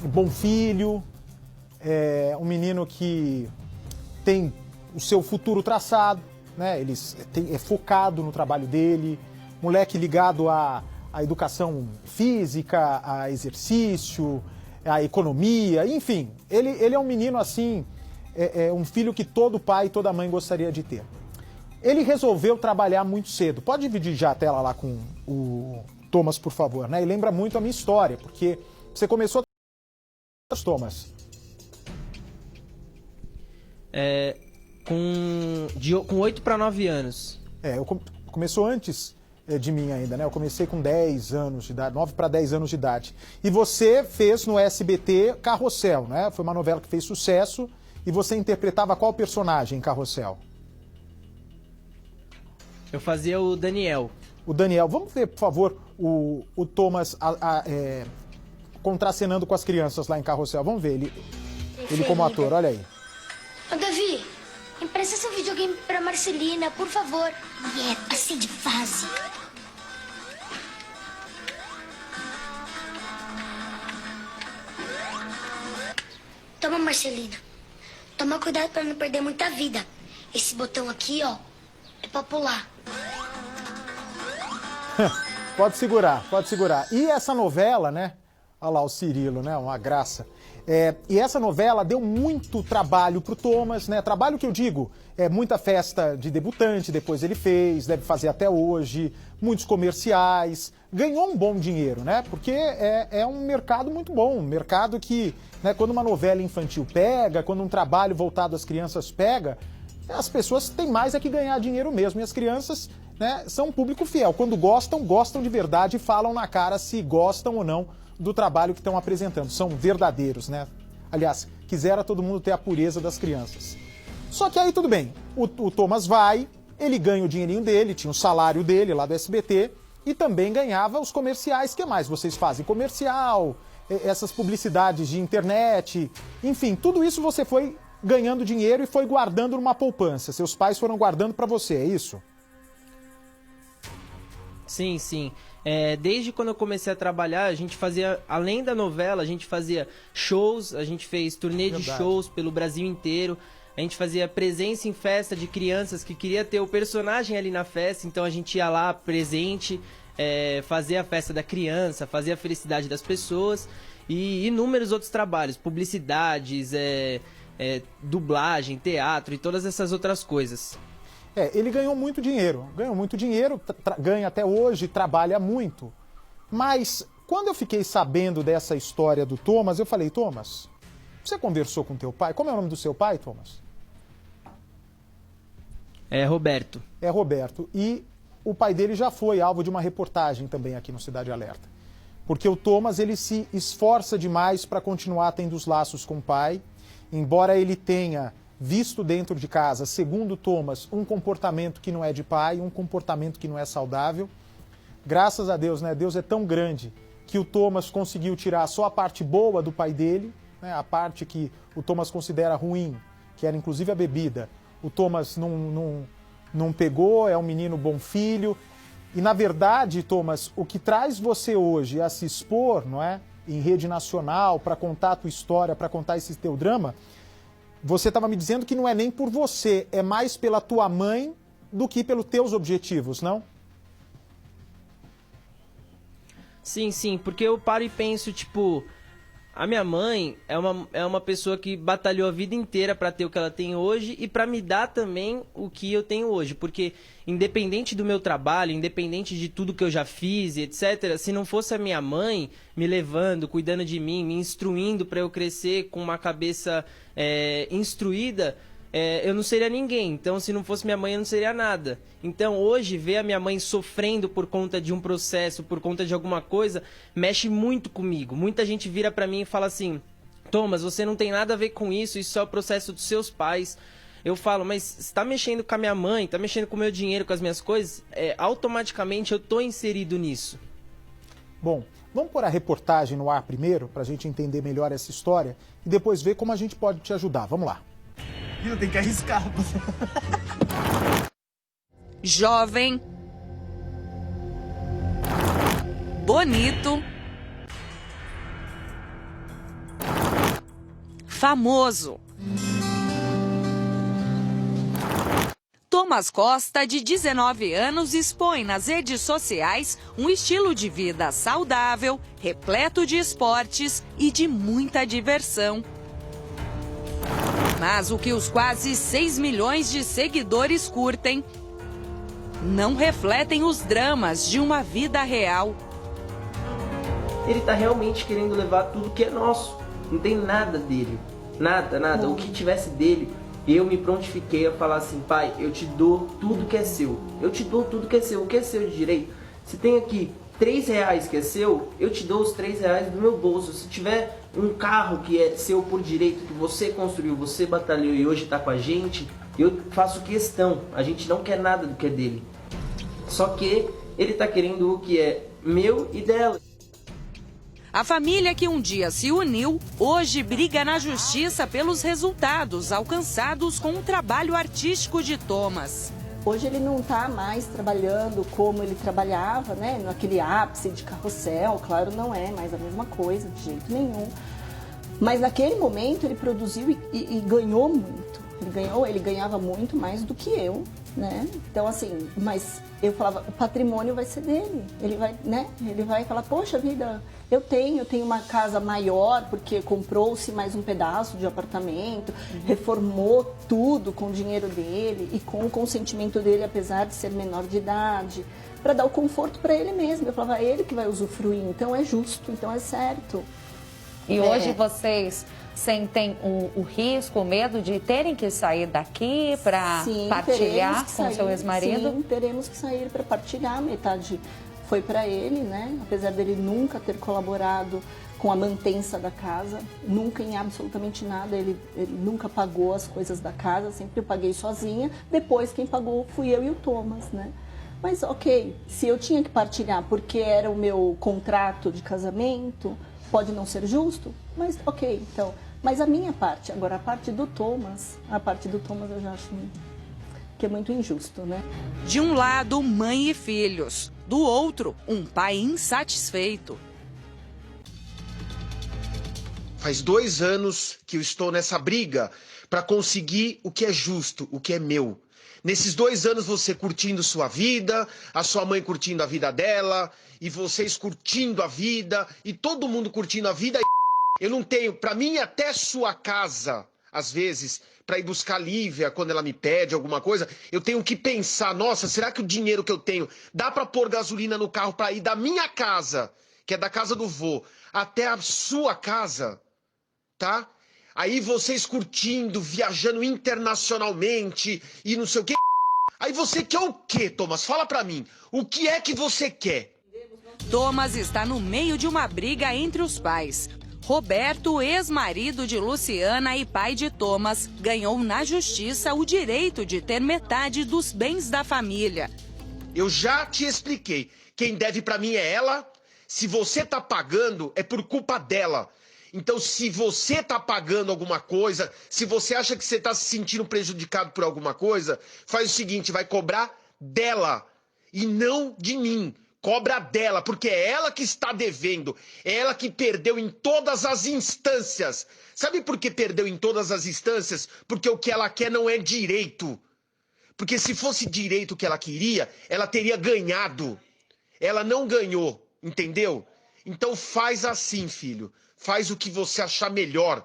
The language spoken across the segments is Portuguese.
bom filho, um menino que tem o seu futuro traçado, né? É focado no trabalho dele, moleque ligado à educação física, a exercício, a economia, enfim. Ele é um menino assim, um filho que todo pai e toda mãe gostaria de ter. Ele resolveu trabalhar muito cedo. Pode dividir já a tela lá com o Thomas, por favor, né? E lembra muito a minha história, porque você começou a... Thomas. Com 8 para 9 anos. Começou antes de mim ainda, né? Eu comecei com 10 anos de idade, 9 para 10 anos de idade. E você fez no SBT Carrossel, né? Foi uma novela que fez sucesso e você interpretava qual personagem em Carrossel? Eu fazia o Daniel. O Daniel. Vamos ver, por favor, o Thomas contracenando com as crianças lá em Carrossel. Vamos ver ele como ator, olha aí. Ô, Davi, empresta seu videogame pra Marcelina, por favor. Assim de fase. Toma, Marcelina. Toma cuidado pra não perder muita vida. Esse botão aqui, ó, é pra pular. Pode segurar, pode segurar. E essa novela, né? Olha lá o Cirilo, né? Uma graça. E essa novela deu muito trabalho pro Thomas, né? Trabalho que eu digo, muita festa de debutante, depois ele fez, deve fazer até hoje, muitos comerciais, ganhou um bom dinheiro, né? Porque é um mercado muito bom, um mercado que, né, quando uma novela infantil pega, quando um trabalho voltado às crianças pega, as pessoas têm mais que ganhar dinheiro mesmo, e as crianças, né, são um público fiel. Quando gostam de verdade e falam na cara se gostam ou não do trabalho que estão apresentando. São verdadeiros, né? Aliás, quisera todo mundo ter a pureza das crianças. Só que aí tudo bem, o Thomas vai, ele ganha o dinheirinho dele, tinha o salário dele lá do SBT e também ganhava os comerciais. O que mais vocês fazem? Comercial, essas publicidades de internet, enfim, tudo isso você foi ganhando dinheiro e foi guardando numa poupança. Seus pais foram guardando para você, é isso? Sim, sim. Desde quando eu comecei a trabalhar, a gente fazia, além da novela, a gente fazia shows, a gente fez turnê de shows pelo Brasil inteiro, a gente fazia presença em festa de crianças que queria ter o personagem ali na festa, então a gente ia lá presente, fazia a festa da criança, fazia a felicidade das pessoas e inúmeros outros trabalhos, publicidades, dublagem, teatro e todas essas outras coisas. Ele ganhou muito dinheiro, ganha até hoje, trabalha muito. Mas quando eu fiquei sabendo dessa história do Thomas, eu falei, Thomas, você conversou com teu pai? Como é o nome do seu pai, Thomas? Roberto. É Roberto. E o pai dele já foi alvo de uma reportagem também aqui no Cidade Alerta. Porque o Thomas, ele se esforça demais para continuar tendo os laços com o pai, embora ele tenha visto dentro de casa, segundo Thomas, um comportamento que não é de pai, um comportamento que não é saudável. Graças a Deus, né? Deus é tão grande que o Thomas conseguiu tirar só a parte boa do pai dele, né? A parte que o Thomas considera ruim, que era inclusive a bebida. O Thomas não pegou, é um menino bom filho. E na verdade, Thomas, o que traz você hoje a se expor, não é? Em rede nacional, para contar a tua história, para contar esse teu drama, você estava me dizendo que não é nem por você, é mais pela tua mãe do que pelos teus objetivos, não? Sim, sim, porque eu paro e penso, tipo, a minha mãe é uma pessoa que batalhou a vida inteira para ter o que ela tem hoje e para me dar também o que eu tenho hoje, porque independente do meu trabalho, independente de tudo que eu já fiz e etc, se não fosse a minha mãe me levando, cuidando de mim, me instruindo para eu crescer com uma cabeça instruída, eu não seria ninguém. Então, se não fosse minha mãe, eu não seria nada. Então, hoje, ver a minha mãe sofrendo por conta de um processo, por conta de alguma coisa, mexe muito comigo. Muita gente vira pra mim e fala assim, Thomas, você não tem nada a ver com isso é o processo dos seus pais. Eu falo, mas você tá mexendo com a minha mãe, tá mexendo com o meu dinheiro, com as minhas coisas, automaticamente eu tô inserido nisso. Bom, vamos pôr a reportagem no ar primeiro, pra gente entender melhor essa história, e depois ver como a gente pode te ajudar. Vamos lá. Eu tenho que arriscar. Jovem, bonito, famoso. Thomas Costa, de 19 anos, expõe nas redes sociais um estilo de vida saudável, repleto de esportes e de muita diversão. Mas o que os quase 6 milhões de seguidores curtem não refletem os dramas de uma vida real. Ele tá realmente querendo levar tudo que é nosso. Não tem nada dele. Nada, nada. O que tivesse dele, eu me prontifiquei a falar assim: pai, eu te dou tudo que é seu. Eu te dou tudo que é seu. O que é seu de direito? Se tem aqui R$3 que é seu, eu te dou os R$3 do meu bolso. Se tiver um carro que é seu por direito, que você construiu, você batalhou e hoje tá com a gente, eu faço questão. A gente não quer nada do que é dele. Só que ele tá querendo o que é meu e dela. A família que um dia se uniu, hoje briga na justiça pelos resultados alcançados com o trabalho artístico de Thomas. Hoje ele não está mais trabalhando como ele trabalhava, né? Naquele ápice de carrossel, claro, não é mais a mesma coisa, de jeito nenhum. Mas naquele momento ele produziu e ganhou muito. Ele ganhava muito mais do que eu, né? Então assim, mas eu falava, o patrimônio vai ser dele. Ele vai, né? Ele vai falar, poxa vida, eu tenho uma casa maior porque comprou-se mais um pedaço de apartamento, reformou tudo com o dinheiro dele e com o consentimento dele, apesar de ser menor de idade, para dar o conforto para ele mesmo. Eu falava, é ele que vai usufruir, então é justo, então é certo. E hoje vocês sentem o risco, o medo de terem que sair daqui para partilhar com seu ex-marido? Sim, teremos que sair para partilhar. Metade foi para ele, né? Apesar dele nunca ter colaborado com a mantença da casa, nunca em absolutamente nada, ele nunca pagou as coisas da casa, sempre eu paguei sozinha. Depois quem pagou fui eu e o Thomas, né? Mas ok, se eu tinha que partilhar porque era o meu contrato de casamento, pode não ser justo, mas ok, então. Mas a minha parte, agora a parte do Thomas eu já acho que é muito injusto, né? De um lado, mãe e filhos. Do outro, um pai insatisfeito. Faz 2 anos que eu estou nessa briga para conseguir o que é justo, o que é meu. Nesses 2 anos você curtindo sua vida, a sua mãe curtindo a vida dela, e vocês curtindo a vida, e todo mundo curtindo a vida. Eu não tenho, para mim, até sua casa, às vezes, para ir buscar Lívia quando ela me pede alguma coisa, eu tenho que pensar, nossa, será que o dinheiro que eu tenho dá para pôr gasolina no carro para ir da minha casa, que é da casa do vô, até a sua casa, tá? Aí vocês curtindo, viajando internacionalmente e não sei o quê. Aí você quer o quê, Thomas? Fala pra mim. O que é que você quer? Thomas está no meio de uma briga entre os pais. Roberto, ex-marido de Luciana e pai de Thomas, ganhou na justiça o direito de ter metade dos bens da família. Eu já te expliquei. Quem deve pra mim é ela. Se você tá pagando, é por culpa dela. Então, se você tá pagando alguma coisa, se você acha que você tá se sentindo prejudicado por alguma coisa, faz o seguinte, vai cobrar dela e não de mim. Cobra dela, porque é ela que está devendo. É ela que perdeu em todas as instâncias. Sabe por que perdeu em todas as instâncias? Porque o que ela quer não é direito. Porque se fosse direito o que ela queria, ela teria ganhado. Ela não ganhou, entendeu? Então faz assim, filho. Faz o que você achar melhor.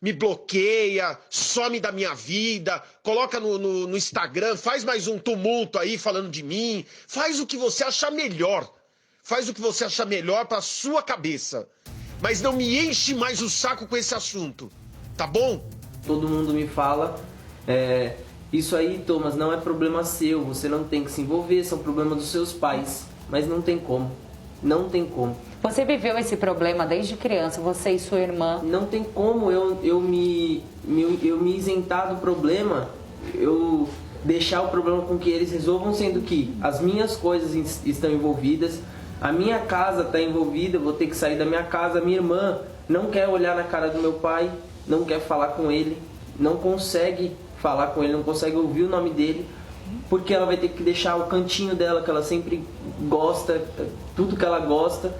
Me bloqueia, some da minha vida, coloca no Instagram, faz mais um tumulto aí falando de mim. Faz o que você achar melhor. Faz o que você achar melhor pra sua cabeça. Mas não me enche mais o saco com esse assunto, tá bom? Todo mundo me fala, isso aí, Thomas, não é problema seu, você não tem que se envolver, são problemas dos seus pais. Mas não tem como, não tem como. Você viveu esse problema desde criança, você e sua irmã? Não tem como eu me isentar do problema, eu deixar o problema com que eles resolvam, sendo que as minhas coisas estão envolvidas, a minha casa está envolvida, eu vou ter que sair da minha casa, a minha irmã não quer olhar na cara do meu pai, não quer falar com ele, não consegue falar com ele, não consegue ouvir o nome dele, porque ela vai ter que deixar o cantinho dela, que ela sempre gosta, tudo que ela gosta.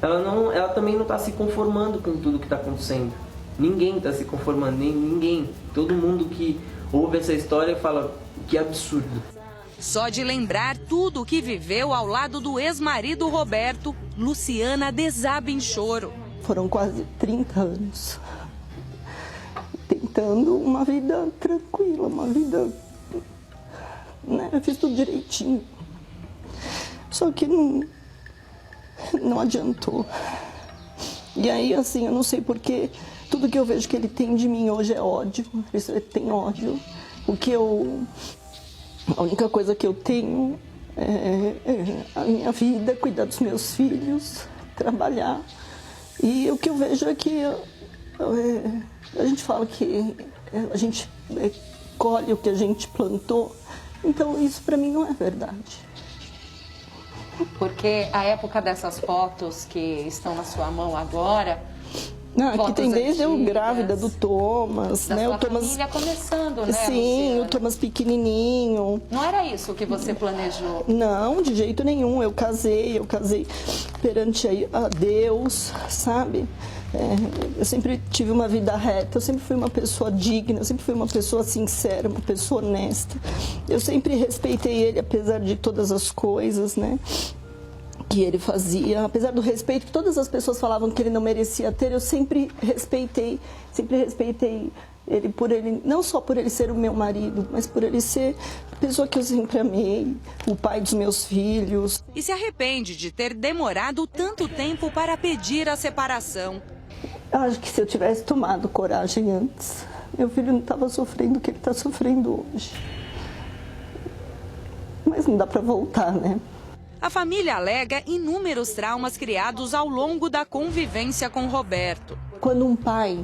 Ela também não está se conformando com tudo que está acontecendo. Ninguém tá se conformando, ninguém. Todo mundo que ouve essa história fala que absurdo. Só de lembrar tudo o que viveu ao lado do ex-marido Roberto, Luciana desaba em choro. Foram quase 30 anos tentando uma vida tranquila, uma vida, né? Eu fiz tudo direitinho. Só que não adiantou. E aí, assim, eu não sei porque tudo que eu vejo que ele tem de mim hoje é ódio. Ele tem ódio. A única coisa que eu tenho é a minha vida, cuidar dos meus filhos, trabalhar. E o que eu vejo é que a gente fala que a gente colhe o que a gente plantou. Então isso para mim não é verdade. Porque a época dessas fotos que estão na sua mão agora... Aqui tem desde eu grávida do Thomas, da né? Sua o Thomas família começando, né? Sim, Luciana? O Thomas pequenininho. Não era isso que você planejou? Não, de jeito nenhum. Eu casei perante a Deus, sabe? Eu sempre tive uma vida reta, eu sempre fui uma pessoa digna, eu sempre fui uma pessoa sincera, uma pessoa honesta. Eu sempre respeitei ele, apesar de todas as coisas, né? Que ele fazia, apesar do respeito que todas as pessoas falavam que ele não merecia ter, eu sempre respeitei ele por ele, não só por ele ser o meu marido, mas por ele ser a pessoa que eu sempre amei, o pai dos meus filhos. E se arrepende de ter demorado tanto tempo para pedir a separação. Acho que se eu tivesse tomado coragem antes, meu filho não estava sofrendo o que ele está sofrendo hoje. Mas não dá para voltar, né? A família alega inúmeros traumas criados ao longo da convivência com Roberto. Quando um pai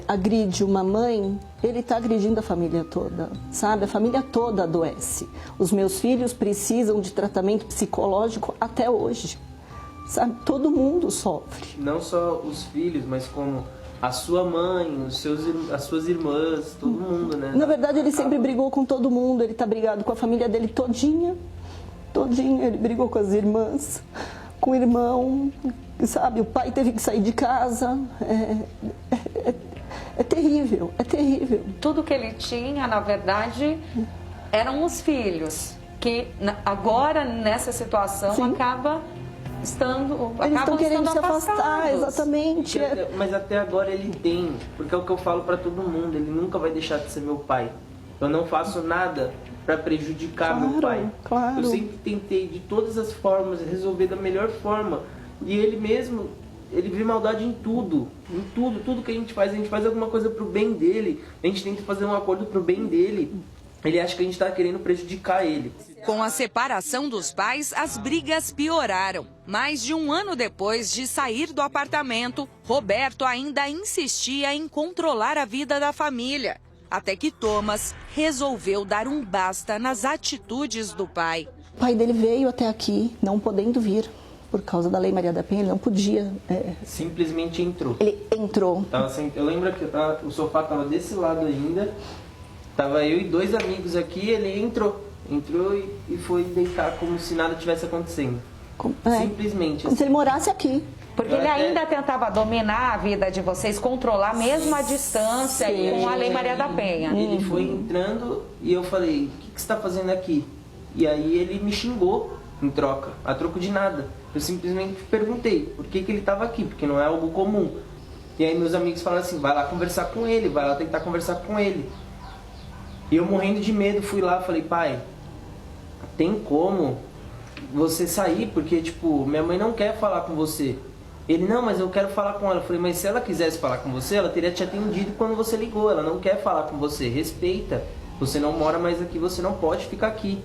agride uma mãe, ele está agredindo a família toda, sabe? A família toda adoece. Os meus filhos precisam de tratamento psicológico até hoje, sabe? Todo mundo sofre. Não só os filhos, mas como a sua mãe, as suas irmãs, todo mundo, né? Na verdade, ele sempre brigou com todo mundo, ele está brigado com a família dele todinha. Ele brigou com as irmãs, com o irmão, sabe? O pai teve que sair de casa. É terrível, é terrível. Tudo que ele tinha, na verdade, eram os filhos, que agora, nessa situação, Sim. acabam estando querendo se afastar, exatamente. Mas até agora ele tem, porque é o que eu falo pra todo mundo, ele nunca vai deixar de ser meu pai. Eu não faço nada para prejudicar meu pai. Claro. Eu sempre tentei de todas as formas resolver da melhor forma. E ele mesmo, ele vê maldade em tudo que a gente faz alguma coisa pro bem dele. A gente tenta fazer um acordo pro bem dele. Ele acha que a gente tá querendo prejudicar ele. Com a separação dos pais, as brigas pioraram. Mais de um ano depois de sair do apartamento, Roberto ainda insistia em controlar a vida da família. Até que Thomas resolveu dar um basta nas atitudes do pai. O pai dele veio até aqui, não podendo vir, por causa da Lei Maria da Penha, ele não podia. Simplesmente entrou. Ele entrou. Eu lembro que o sofá estava desse lado ainda, tava eu e 2 amigos aqui, ele entrou e foi deitar como se nada tivesse acontecendo. Simplesmente. Como se ele morasse aqui. Porque ele ainda tentava dominar a vida de vocês, controlar mesmo a distância com a Lei Maria da Penha. Ele foi entrando e eu falei, o que você está fazendo aqui? E aí ele me xingou em troca, a troco de nada. Eu simplesmente perguntei por que ele estava aqui, porque não é algo comum. E aí meus amigos falaram assim, vai lá conversar com ele, vai lá tentar conversar com ele. E eu morrendo de medo fui lá, falei, pai, tem como você sair? Porque tipo, minha mãe não quer falar com você. Ele, não, mas eu quero falar com ela. Eu falei, mas se ela quisesse falar com você, ela teria te atendido quando você ligou. Ela não quer falar com você, respeita. Você não mora mais aqui, você não pode ficar aqui.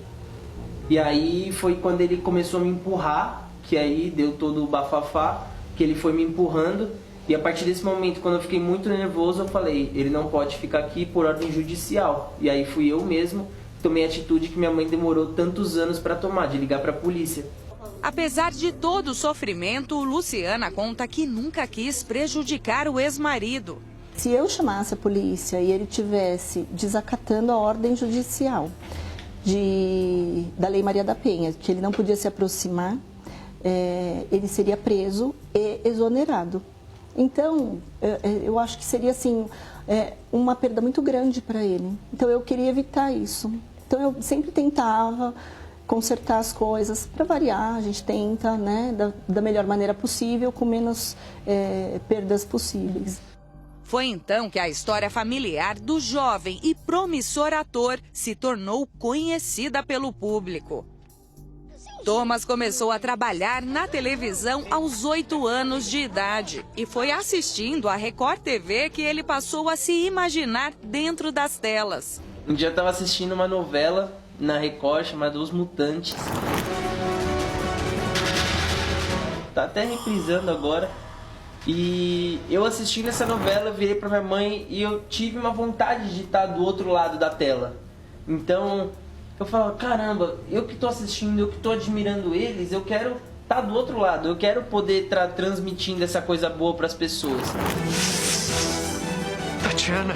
E aí foi quando ele começou a me empurrar, que aí deu todo o bafafá, que ele foi me empurrando. E a partir desse momento, quando eu fiquei muito nervoso, eu falei, ele não pode ficar aqui por ordem judicial. E aí fui eu mesmo que tomei a atitude que minha mãe demorou tantos anos para tomar, de ligar para a polícia. Apesar de todo o sofrimento, Luciana conta que nunca quis prejudicar o ex-marido. Se eu chamasse a polícia e ele tivesse desacatando a ordem judicial da Lei Maria da Penha, que ele não podia se aproximar, ele seria preso e exonerado. Então, eu acho que seria assim, uma perda muito grande para ele. Então, eu queria evitar isso. Então, eu sempre tentava consertar as coisas. Para variar, a gente tenta, né, da melhor maneira possível, com menos perdas possíveis. Foi então que a história familiar do jovem e promissor ator se tornou conhecida pelo público. Thomas começou a trabalhar na televisão aos 8 anos de idade e foi assistindo a Record TV que ele passou a se imaginar dentro das telas. Um dia eu estava assistindo uma novela na Record chamada Os Mutantes. Tá até reprisando agora. E eu assistindo essa novela, eu virei pra minha mãe e eu tive uma vontade de estar do outro lado da tela. Então eu falo, caramba, eu que tô assistindo, eu que tô admirando eles, eu quero estar do outro lado, eu quero poder estar transmitindo essa coisa boa pras pessoas. Tatiana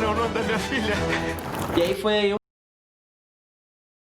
é o nome da minha filha. E aí foi aí